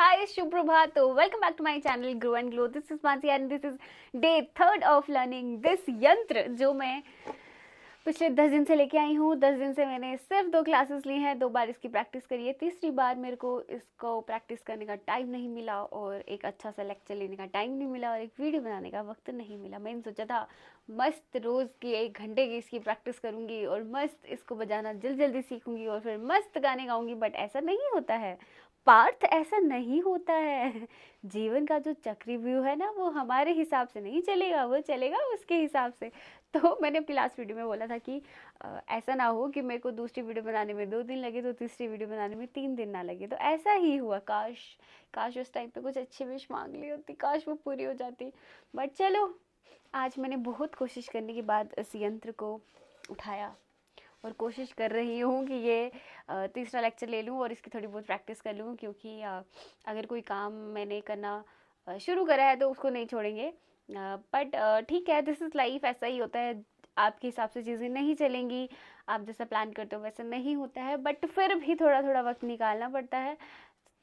Hi, Shubhrabhat. Welcome back to my channel Grow and Glow. This is Mansi and this is day 3rd of learning this यंत्र जो मैं पिछले 10 दिन से लेके आई हूँ। 10 दिन से मैंने सिर्फ 2 क्लासेस ली हैं, 2 बार इसकी प्रैक्टिस करी है। तीसरी बार मेरे को इसको प्रैक्टिस करने का टाइम नहीं मिला और एक अच्छा सा लेक्चर लेने का टाइम नहीं मिला और एक वीडियो बनाने का वक्त नहीं मिला। मैंने सोचा था मस्त रोज़ की 1 घंटे की इसकी प्रैक्टिस करूँगी और मस्त इसको बजाना जल्दी सीखूँगी और फिर मस्त गाने गाऊँगी, बट ऐसा नहीं होता है पार्थ, ऐसा नहीं होता है। जीवन का जो चक्रव्यूह है ना, वो हमारे हिसाब से नहीं चलेगा, वो चलेगा उसके हिसाब से। तो मैंने अपनी लास्ट वीडियो में बोला था कि ऐसा ना हो कि मेरे को दूसरी वीडियो बनाने में 2 दिन लगे तो तीसरी वीडियो बनाने में 3 दिन ना लगे। तो ऐसा ही हुआ। काश उस टाइम पे कुछ अच्छी विश मांग ली होती, काश वो पूरी हो जाती। बट चलो, आज मैंने बहुत कोशिश करने के बाद इस यंत्र को उठाया और कोशिश कर रही हूँ कि ये तीसरा लेक्चर ले लूँ और इसकी थोड़ी बहुत प्रैक्टिस कर लूँ, क्योंकि अगर कोई काम मैंने करना शुरू करा है तो उसको नहीं छोड़ेंगे। बट ठीक है, दिस इज़ लाइफ, ऐसा ही होता है। आपके हिसाब से चीज़ें नहीं चलेंगी, आप जैसा प्लान करते हो वैसा नहीं होता है, बट फिर भी थोड़ा थोड़ा वक्त निकालना पड़ता है।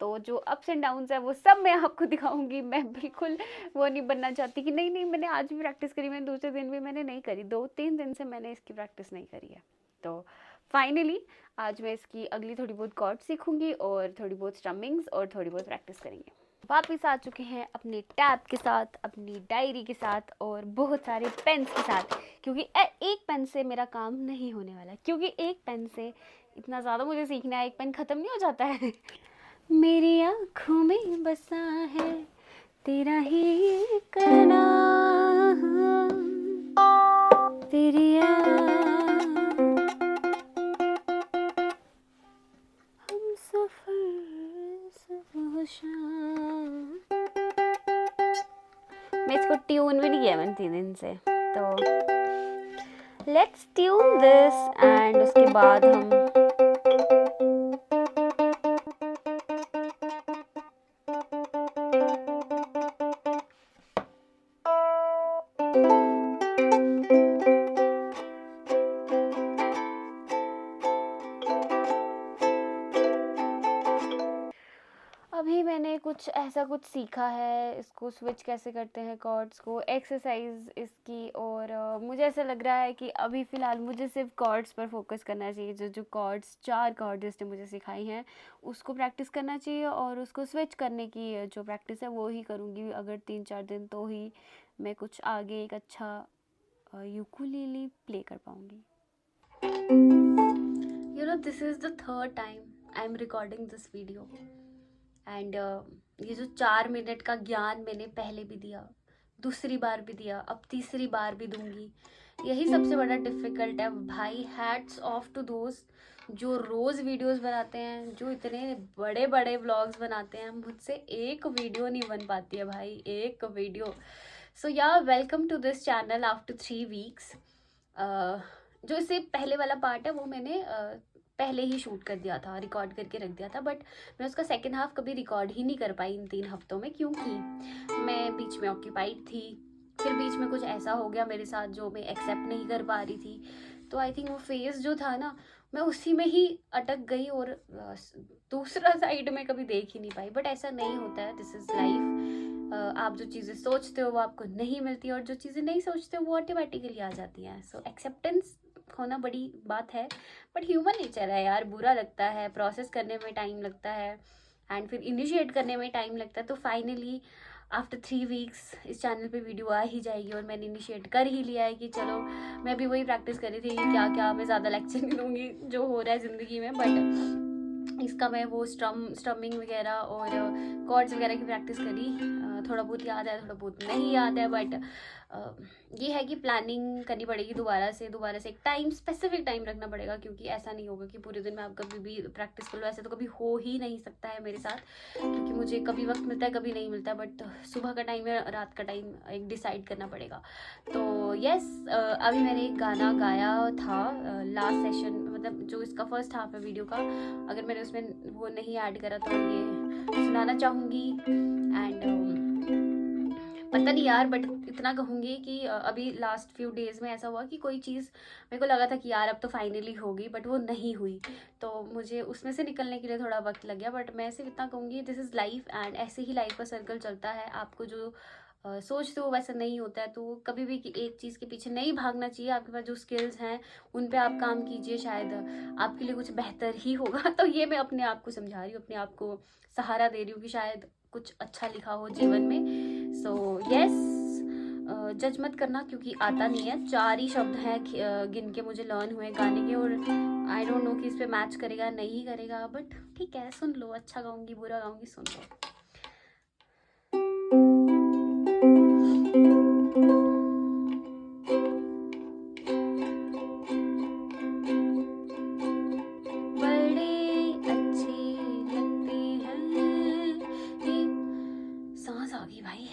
तो जो अप्स एंड डाउन्स है वो सब मैं आपको दिखाऊंगी। मैं बिल्कुल वो नहीं बनना चाहती कि नहीं मैंने आज भी प्रैक्टिस करी, मैंने दूसरे दिन भी मैंने नहीं करी। 2-3 दिन से मैंने इसकी प्रैक्टिस नहीं करी है। तो फाइनली आज मैं इसकी अगली थोड़ी बहुत कॉर्ड सीखूंगी और थोड़ी बहुत स्ट्रमिंग्स और थोड़ी बहुत प्रैक्टिस करेंगे। वापस आ चुके हैं अपने टैब के साथ, अपनी डायरी के साथ और बहुत सारे पेन्स के साथ, क्योंकि एक पेन से मेरा काम नहीं होने वाला, क्योंकि एक पेन से इतना ज़्यादा मुझे सीखना है, एक पेन ख़त्म नहीं हो जाता है। मेरी आँखों में बसा है तेरा ही एक नाम, तेरी हम सफर सुबह शाम। मैं इसको ट्यून भी नहीं किया मैंने 3 दिन से, तो लेट्स ट्यून दिस एंड उसके बाद हम अभी मैंने कुछ सीखा है, इसको स्विच कैसे करते हैं कॉर्ड्स को, एक्सरसाइज इसकी, और मुझे ऐसा लग रहा है कि अभी फ़िलहाल मुझे सिर्फ कॉर्ड्स पर फोकस करना चाहिए। जो कॉर्ड्स 4 कॉर्ड्स इसने मुझे सिखाई हैं उसको प्रैक्टिस करना चाहिए और उसको स्विच करने की जो प्रैक्टिस है वो ही करूँगी अगर 3-4 दिन, तो ही मैं कुछ आगे एक अच्छा यूकुलेले प्ले कर पाऊँगी। You know, this is the 3rd time I am recording this video. And ये जो 4 मिनट का ज्ञान मैंने पहले भी दिया, दूसरी बार भी दिया, अब तीसरी बार भी दूंगी। यही सबसे बड़ा डिफ़िकल्ट है भाई। हैट्स ऑफ टू दोस्त जो रोज़ वीडियोस बनाते हैं, जो इतने बड़े बड़े व्लॉग्स बनाते हैं। मुझसे एक वीडियो नहीं बन पाती है भाई, एक video. So yeah welcome to this channel after 3 weeks. जो इससे पहले वाला पार्ट है वो मैंने पहले ही शूट कर दिया था, रिकॉर्ड करके रख दिया था, बट मैं उसका सेकेंड हाफ कभी रिकॉर्ड ही नहीं कर पाई इन 3 हफ्तों में, क्योंकि मैं बीच में ऑक्यूपाइड थी। फिर बीच में कुछ ऐसा हो गया मेरे साथ जो मैं एक्सेप्ट नहीं कर पा रही थी। तो आई थिंक वो फेज़ जो था ना, मैं उसी में ही अटक गई और दूसरा साइड में कभी देख ही नहीं पाई। बट ऐसा नहीं होता है, दिस इज़ लाइफ। आप जो चीज़ें सोचते हो वो आपको नहीं मिलती और जो चीज़ें नहीं सोचते हो वो ऑटोमेटिकली आ जाती हैं। सो एक्सेप्टेंस होना बड़ी बात है, बट ह्यूमन नेचर है यार, बुरा लगता है, प्रोसेस करने में टाइम लगता है एंड फिर इनिशिएट करने में टाइम लगता है। तो फाइनली आफ्टर 3 वीक्स इस चैनल पे वीडियो आ ही जाएगी और मैंने इनिशिएट कर ही लिया है कि चलो, मैं भी वही प्रैक्टिस कर रही थी क्या मैं ज़्यादा लेक्चर नहीं दूँगी जो हो रहा है ज़िंदगी में, बट इसका मैं वो स्ट्रमिंग वगैरह और कॉर्ड्स वगैरह की प्रैक्टिस करी। थोड़ा बहुत याद है, थोड़ा बहुत नहीं याद है, बट ये है कि प्लानिंग करनी पड़ेगी दोबारा से एक टाइम, स्पेसिफिक टाइम रखना पड़ेगा, क्योंकि ऐसा नहीं होगा कि पूरे दिन में आप कभी भी प्रैक्टिस कर लो। ऐसे तो कभी हो ही नहीं सकता है मेरे साथ, क्योंकि मुझे कभी वक्त मिलता है कभी नहीं मिलता, बट सुबह का टाइम या रात का टाइम एक डिसाइड करना पड़ेगा। तो यस, अभी मैंने एक गाना गाया था लास्ट सेशन, मतलब जो इसका फर्स्ट हाफ है वीडियो का, अगर मैंने उसमें वो नहीं ऐड करा तो ये सुनाना चाहूँगी। एंड पता नहीं यार, बट इतना कहूँगी कि अभी लास्ट फ्यू डेज़ में ऐसा हुआ कि कोई चीज़ मेरे को लगा था कि यार अब तो फाइनली होगी, बट वो नहीं हुई, तो मुझे उसमें से निकलने के लिए थोड़ा वक्त लग गया। बट मैं सिर्फ इतना कहूँगी, दिस इज़ लाइफ एंड ऐसे ही लाइफ का सर्कल चलता है। आपको जो सोचते हो वैसा नहीं होता है, तो कभी भी एक चीज़ के पीछे नहीं भागना चाहिए। आपके पास जो स्किल्स हैं उन पे आप काम कीजिए, शायद आपके लिए कुछ बेहतर ही होगा। तो ये मैं अपने आप को समझा रही हूँ, अपने आप को सहारा दे रही हूँ कि शायद कुछ अच्छा लिखा हो जीवन में। सो यस, जज मत करना क्योंकि आता नहीं है। 4 ही शब्द हैं गिन के मुझे लर्न हुए गाने के, और आई डोंट नो कि इस पे मैच करेगा नहीं करेगा, बट ठीक है, सुन लो। अच्छा गाऊंगी बुरा गाऊंगी, सुन लो। बड़े अच्छे लगते हैं, सांस आ गई भाई।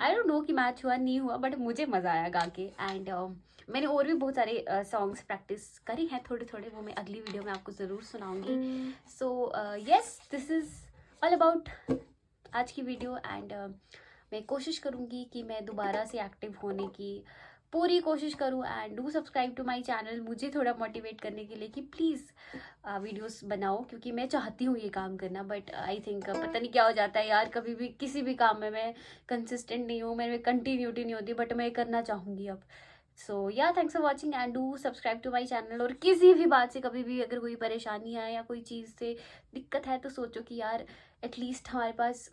आई डोंट नो कि मैच हुआ नहीं हुआ, बट मुझे मज़ा आया गा के। एंड मैंने और भी बहुत सारे सॉन्ग्स प्रैक्टिस करी हैं थोड़े थोड़े, वो मैं अगली वीडियो में आपको ज़रूर सुनाऊंगी। So yes, this is all about आज की वीडियो। एंड मैं कोशिश करूँगी कि मैं दोबारा से एक्टिव होने की पूरी कोशिश करूँ। And do subscribe to my channel, मुझे थोड़ा मोटिवेट करने के लिए कि प्लीज़ वीडियोस बनाओ, क्योंकि मैं चाहती हूँ ये काम करना, बट आई थिंक पता नहीं क्या हो जाता है यार, कभी भी किसी भी काम में मैं कंसिस्टेंट नहीं हूँ, मेरे में कंटिन्यूटी नहीं होती, बट मैं करना चाहूँगी अब। So yeah, thanks for watching and do subscribe to my channel. और किसी भी बात से कभी भी अगर कोई परेशानी है या कोई चीज़ से दिक्कत है, तो सोचो कि यार एटलीस्ट हमारे पास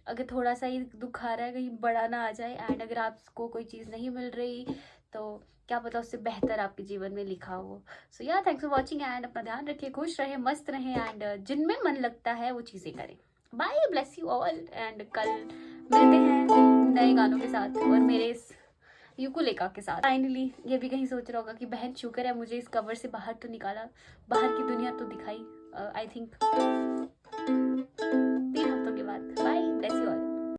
अगर थोड़ा सा ही दुख आ रहा है, कहीं बड़ा ना आ जाए। एंड अगर आपको कोई चीज़ नहीं मिल रही, तो क्या पता उससे बेहतर आपके जीवन में लिखा हो। सो yeah, thanks for watching and अपना ध्यान रखिए, खुश रहें, मस्त रहें, एंड जिनमें मन लगता है वो चीज़ें करें। Bye, bless you all, and कल मिलते हैं नए गानों के साथ और मेरे इस यूकुलेका के साथ। फाइनली ये भी कहीं सोच रहा होगा कि बहन शुक्र है मुझे इस कवर से बाहर तो निकाला, बाहर की दुनिया तो दिखाई। आई थिंक 3 हफ्तों के बाद। Bye, bless you.